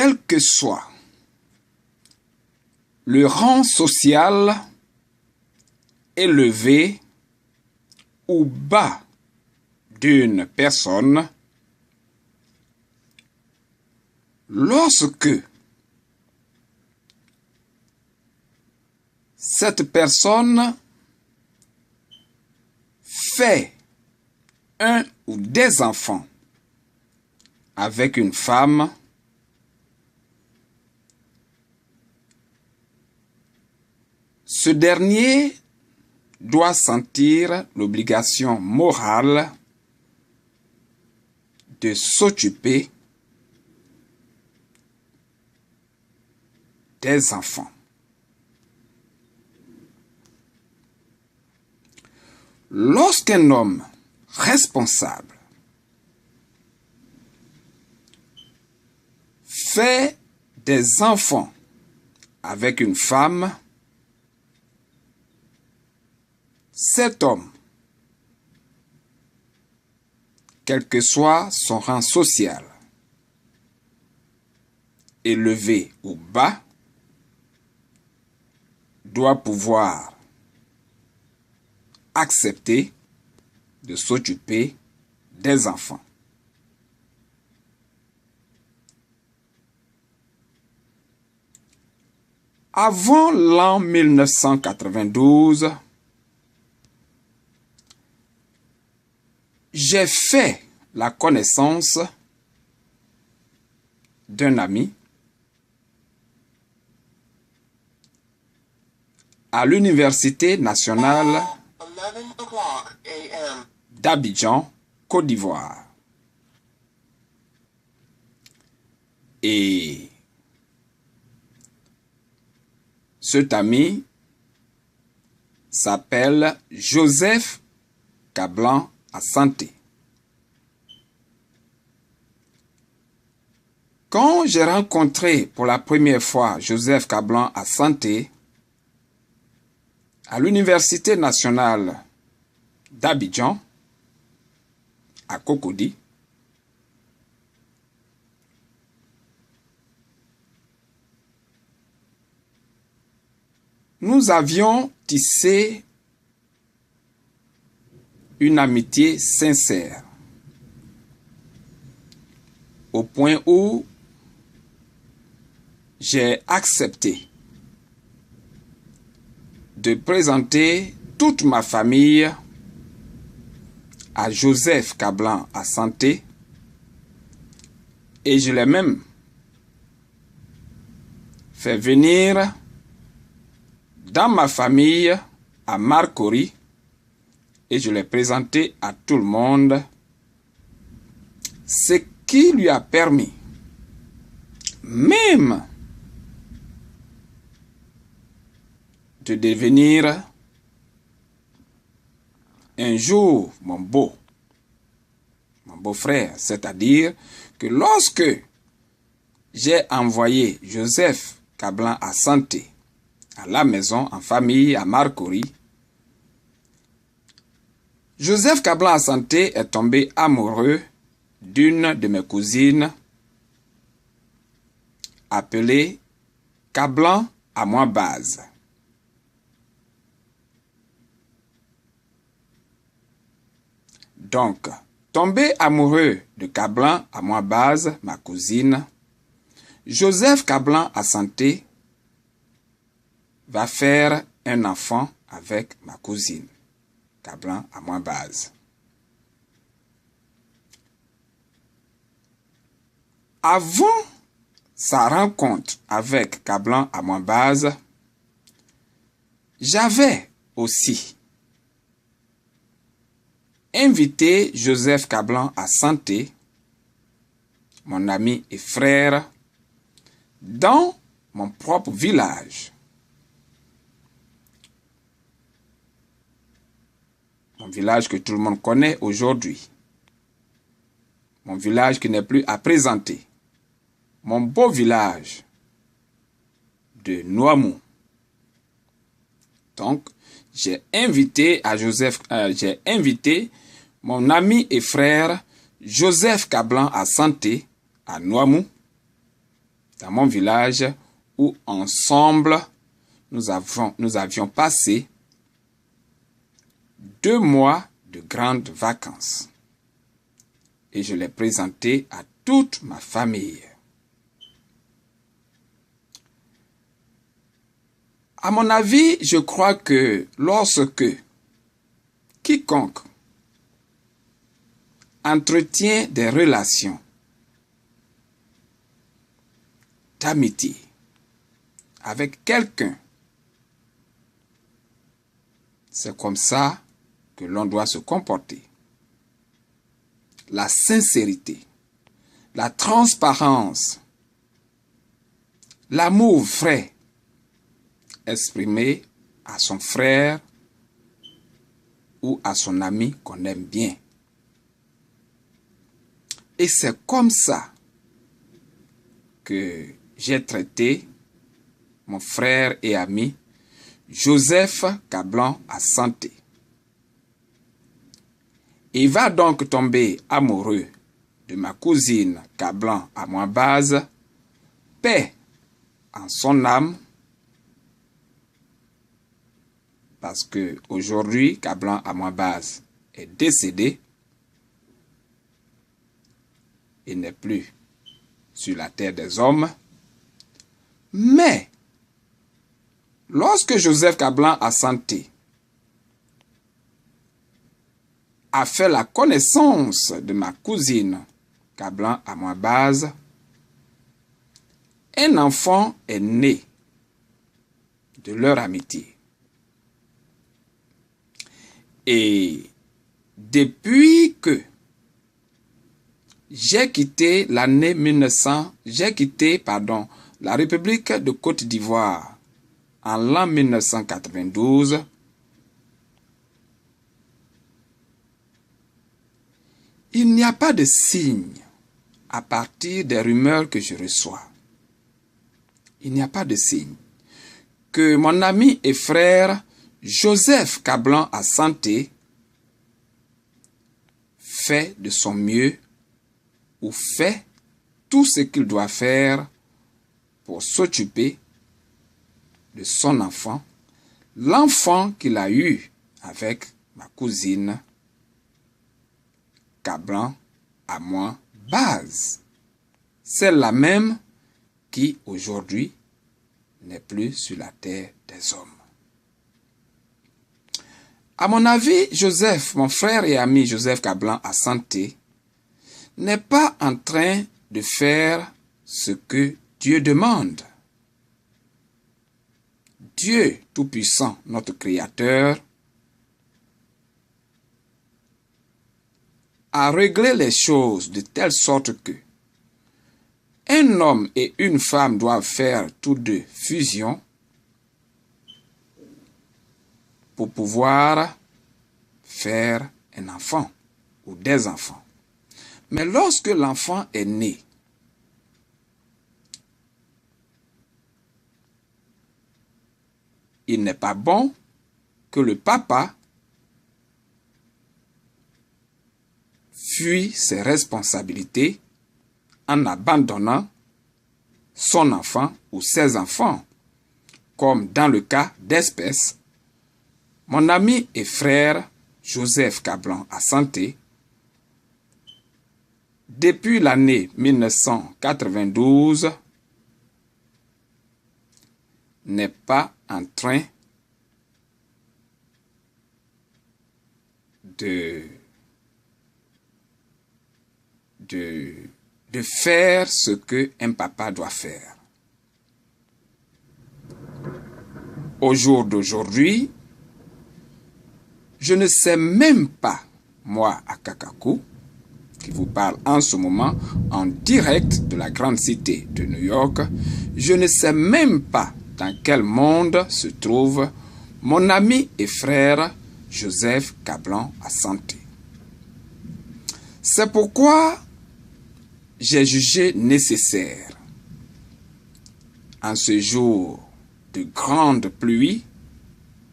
Quel que soit le rang social élevé ou bas d'une personne, lorsque cette personne fait un ou des enfants avec une femme, ce dernier doit sentir l'obligation morale de s'occuper des enfants. Lorsqu'un homme responsable fait des enfants avec une femme, cet homme, quel que soit son rang social, élevé ou bas, doit pouvoir accepter de s'occuper des enfants. Avant l'an 1992, j'ai fait la connaissance d'un ami à l'Université nationale d'Abidjan, Côte d'Ivoire. Et cet ami s'appelle Joseph Kablan Asante. Quand j'ai rencontré pour la première fois Joseph Kablan Asante à l'Université nationale d'Abidjan, à Cocody, nous avions tissé une amitié sincère, au point où j'ai accepté de présenter toute ma famille à Joseph Kablan Asante, et je l'ai même fait venir dans ma famille à Marcory, et je l'ai présenté à tout le monde, ce qui lui a permis même de devenir un jour mon beau-frère, c'est-à-dire que lorsque j'ai envoyé Joseph Kablan Asante à la maison, en famille, à Marcory, Joseph Kablan Asante est tombé amoureux d'une de mes cousines appelée Kablan Amouabaz. Donc, tombé amoureux de Kablan Amouabaz, ma cousine, Joseph Kablan Asante va faire un enfant avec ma cousine, Kablan Amouabaz. Avant sa rencontre avec Kablan Amouabaz, j'avais aussi invité Joseph Kablan Asante, mon ami et frère, dans mon propre village. Mon village que tout le monde connaît aujourd'hui. Mon village qui n'est plus à présenter. Mon beau village de Nouamou. Donc, j'ai invité mon ami et frère Joseph Kablan Asante à Nouamou. dans mon village où ensemble nous avions passé 2 mois de grandes vacances. Et je l'ai présenté à toute ma famille. À mon avis, je crois que lorsque quiconque entretient des relations d'amitié avec quelqu'un, c'est comme ça que l'on doit se comporter. La sincérité, la transparence, l'amour vrai exprimé à son frère ou à son ami qu'on aime bien. Et c'est comme ça que j'ai traité mon frère et ami Joseph Kablan Asante. Il va donc tomber amoureux de ma cousine Kablan Amouabaz, paix en son âme, parce que aujourd'hui Kablan Amouabaz est décédé. Il n'est plus sur la terre des hommes. Mais lorsque Joseph Kablan Asante a fait la connaissance de ma cousine Kablan Amouabaz, un enfant est né de leur amitié. Et depuis que j'ai quitté la République de Côte d'Ivoire en l'an 1992, il n'y a pas de signe à partir des rumeurs que je reçois. Il n'y a pas de signe que mon ami et frère Joseph Kablan Asante fait de son mieux ou fait tout ce qu'il doit faire pour s'occuper de son enfant, l'enfant qu'il a eu avec ma cousine Kablan Amouabaz. Celle-là même qui aujourd'hui n'est plus sur la terre des hommes. À mon avis, Joseph, mon frère et ami Joseph Kablan Asante, n'est pas en train de faire ce que Dieu demande. Dieu Tout-Puissant, notre Créateur, a réglé les choses de telle sorte que un homme et une femme doivent faire tous deux fusion pour pouvoir faire un enfant ou des enfants. Mais lorsque l'enfant est né, il n'est pas bon que le papa fuit ses responsabilités en abandonnant son enfant ou ses enfants, comme dans le cas d'espèce. Mon ami et frère Joseph Kablan Asante, depuis l'année 1992, n'est pas en train de faire ce qu'un papa doit faire. Au jour d'aujourd'hui, je ne sais même pas, moi, à Kakakou, qui vous parle en ce moment en direct de la grande cité de New York, je ne sais même pas dans quel monde se trouve mon ami et frère Joseph Kablan Asante. C'est pourquoi j'ai jugé nécessaire, en ce jour de grande pluie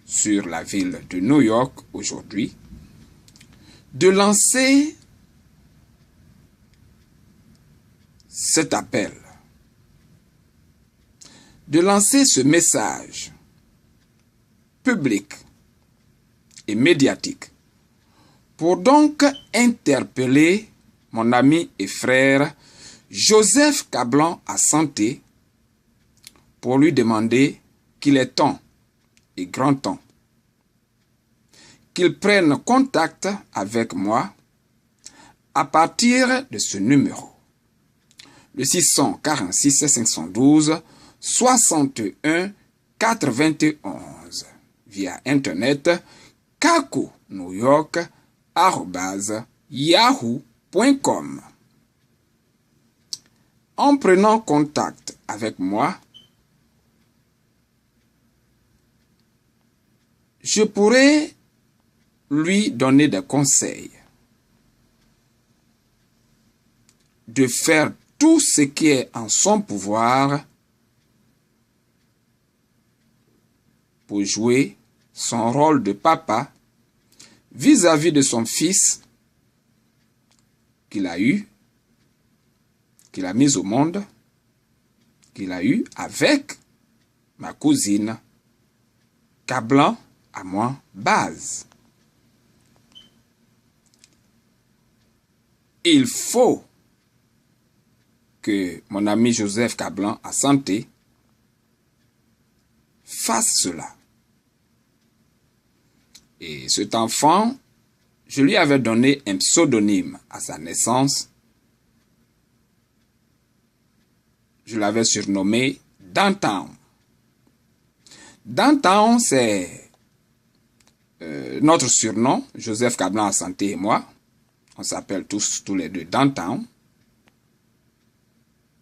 sur la ville de New York aujourd'hui, de lancer cet appel de lancer ce message public et médiatique pour donc interpeller mon ami et frère Joseph Kablan Asante pour lui demander qu'il est temps et grand temps qu'il prenne contact avec moi à partir de ce numéro, le 646 512 61 91, via internet kakonewyork@yahoo.com. En prenant contact avec moi, je pourrais lui donner des conseils, de faire tout ce qui est en son pouvoir pour jouer son rôle de papa vis-à-vis de son fils qu'il a eu, qu'il a mis au monde, qu'il a eu avec ma cousine Kablan à moi Baz. Il faut que mon ami Joseph Kablan Asante fasse cela. Et cet enfant, je lui avais donné un pseudonyme à sa naissance. Je l'avais surnommé Downtown. Downtown, c'est notre surnom, Joseph Kablan Asante et moi. On s'appelle tous les deux Downtown.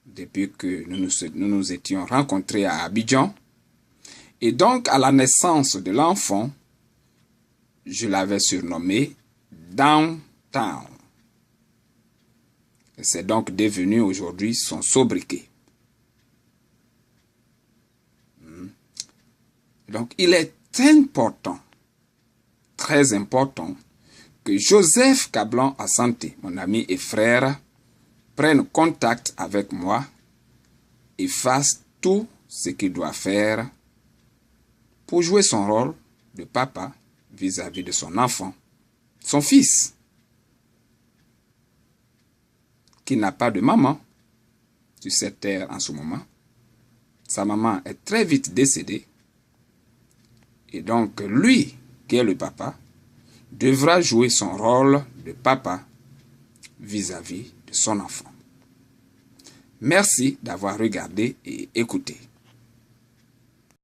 Depuis que nous nous étions rencontrés à Abidjan. Et donc, à la naissance de l'enfant, je l'avais surnommé Downtown. C'est donc devenu aujourd'hui son sobriquet. Donc, il est important, très important, que Joseph Kablan Asante, mon ami et frère, prenne contact avec moi et fasse tout ce qu'il doit faire pour jouer son rôle de papa vis-à-vis de son enfant, son fils, qui n'a pas de maman sur cette terre en ce moment. Sa maman est très vite décédée. Et donc, lui, qui est le papa, devra jouer son rôle de papa vis-à-vis de son enfant. Merci d'avoir regardé et écouté.